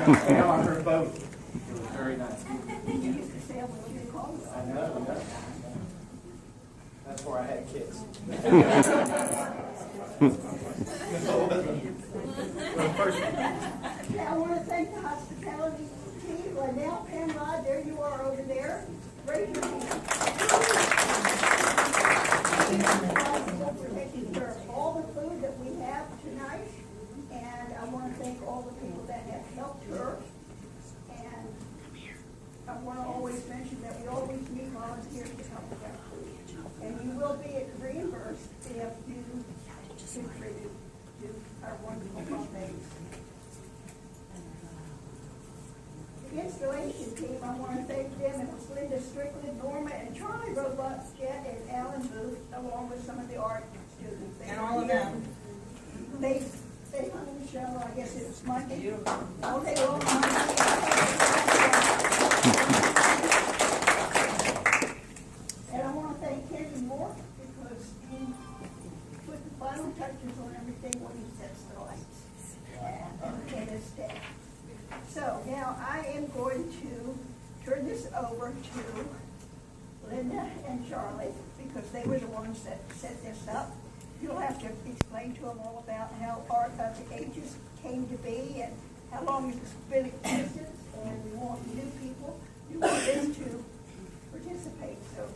Well, I heard both. It was very nice. You used to say, "Well, you call me." I know. That's where I had kids. Well, first, I want to thank the hospitality team. Linnell, Penrod, there you are over there. Raise your hand. For taking care of all the food that we have tonight. And I want to thank all the people that have helped her. And I want to always mention that we always need volunteers to help with our food. And you will be reimbursed if you contribute to our wonderful foundation. The installation team, I want to thank them, and it's Linda Strickland, Norma, and Charlie Robot, Jet, and Alan Booth, along with some of the art students. And all of them. They hung the show, I guess it was Monday. Okay, well, and I want to thank Kenny Moore, because he put the final touches on everything when he sets the lights and his staff. So now I am going to turn this over to Linda and Charlie, because they were the ones that set this up. You'll have to explain to them all about how Art of the Ages came to be and how long it's been in existence, and we want new people, new artists to participate. So,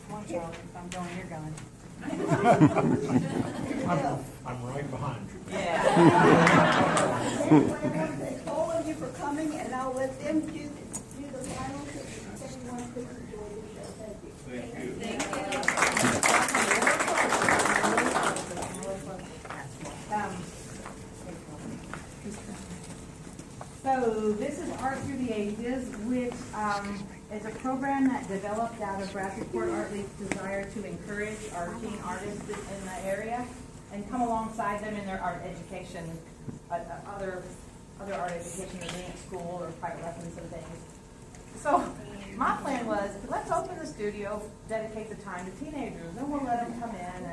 Come on, Charlie, if I'm going, you're going. I'm right behind you. Yeah. Anyway, I want to thank all of you for coming, and I'll let them do the final, so everyone can enjoy the show. Thank you. So this is Art Through the Ages, which is a program that developed out of Bradford Art League's desire to encourage our teen artists in the area and come alongside them in their art education, other art education, maybe at school or private lessons and things. So my plan was, let's open the studio, dedicate the time to teenagers, and we'll let them come in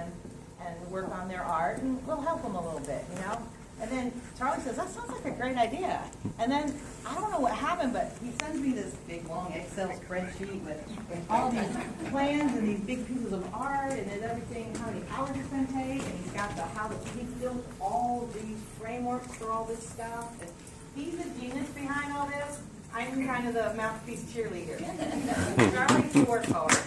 and work on their art, and we'll help them a little bit, you know? And then Charlie says, that sounds like a great idea. And then, I don't know what happened, but he sends me this big, long Excel spreadsheet with all these plans and these big pieces of art, and then everything, how many hours it's going to take, and he's got he built all these frameworks for all this stuff. And he's the genius behind all this. I'm kind of the mouthpiece cheerleader. Charlie's the workhorse.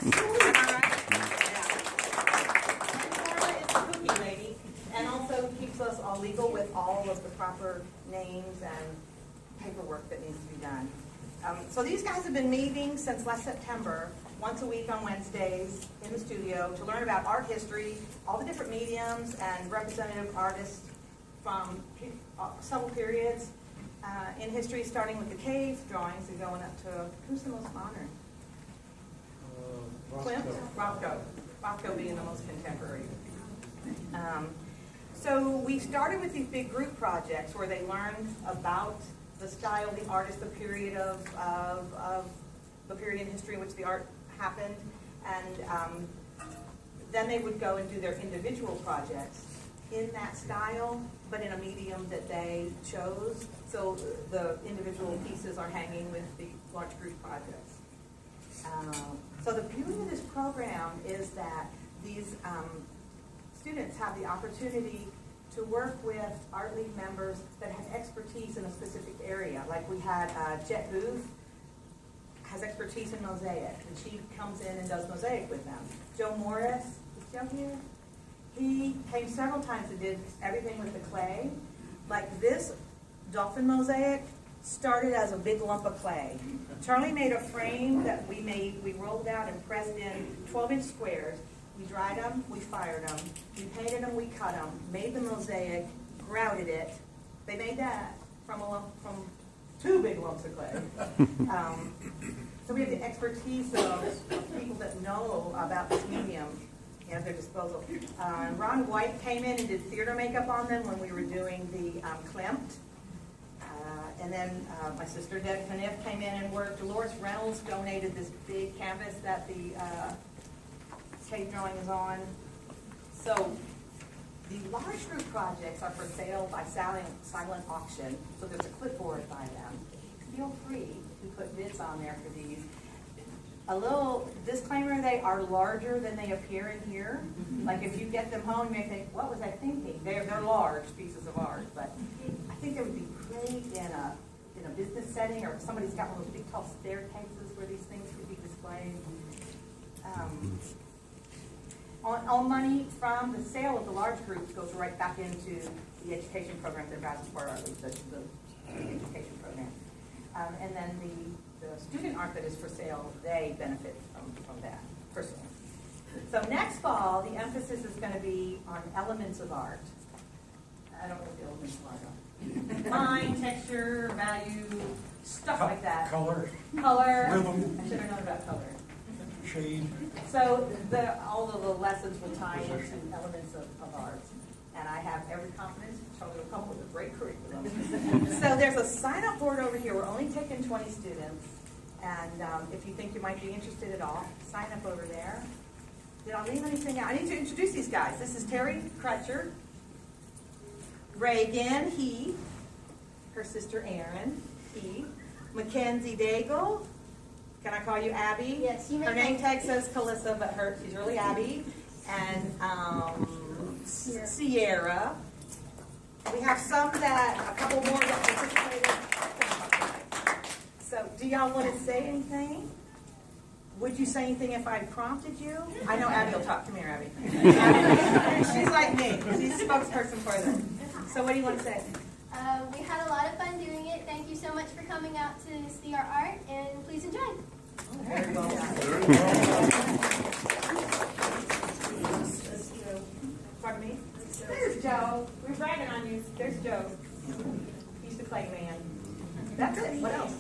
Am I right? And also keeps us all legal with all of the proper names and paperwork that needs to be done. So these guys have been meeting since last September, once a week on Wednesdays in the studio to learn about art history, all the different mediums and representative artists from several periods in history, starting with the cave drawings and going up to, who's the most modern? Klimt? Rothko being the most contemporary. So we started with these big group projects where they learned about the style, the artist, the period of the period in history in which the art happened, and then they would go and do their individual projects in that style, but in a medium that they chose. So the individual pieces are hanging with the large group projects. So the beauty of this program is that these students have the opportunity to work with Art League members that have expertise in a specific area. Like we had Jet Booth has expertise in mosaic, and she comes in and does mosaic with them. Joe Morris, is Joe here? He came several times and did everything with the clay. Like this dolphin mosaic started as a big lump of clay. Charlie made a frame that we rolled out and pressed in 12-inch squares. We dried them, we fired them, we painted them, we cut them, made the mosaic, grouted it. They made that from two big lumps of clay. So we have the expertise of people that know about this medium at their disposal. Ron White came in and did theater makeup on them when we were doing the Klimt. And then my sister Deb Kniff came in and worked. Dolores Reynolds donated this big canvas that the cave drawing is on. So The large group projects are for sale by silent auction, so there's a clipboard by them. Feel free to put bids on there for these. A little disclaimer, they are larger than they appear in here. Like if you get them home, you may think, what was I thinking? They're large pieces of art, but I think they would be great in a business setting, or if somebody's got one of those big tall staircases where these things could be displayed. All money from the sale of the large groups goes right back into the education program they're about to support, or at least the education program. And then the student art that is for sale, they benefit from that personally. So next fall, the emphasis is going to be on elements of art. I don't know what the elements of art are. Line, texture, value, stuff like that. Color. Color. Rhythm. I should have known about color. Shade. So all of the lessons will tie into elements of art. And I have every confidence Charlie will come up with a great curriculum. So there's a sign-up board over here. We're only taking 20 students. And if you think you might be interested at all, sign up over there. Did I leave anything out? I need to introduce these guys. This is Terry Crutcher, Reagan, he, her sister Erin, he, Mackenzie Daigle. Can I call you Abby? Yes, you may. Her name tag says Calissa, but she's really Abby. And Sierra. We have some a couple more that participated. So, do y'all want to say anything? Would you say anything if I prompted you? I know Abby will talk. Come here, Abby. She's like me. She's a spokesperson for them. So, what do you want to say? We had a lot of fun doing it. Thank you so much for coming out to see our art, and please enjoy. Very well done. Pardon me? There's Joe. We're bragging on you. There's Joe. He's the clay man. That's it. What else?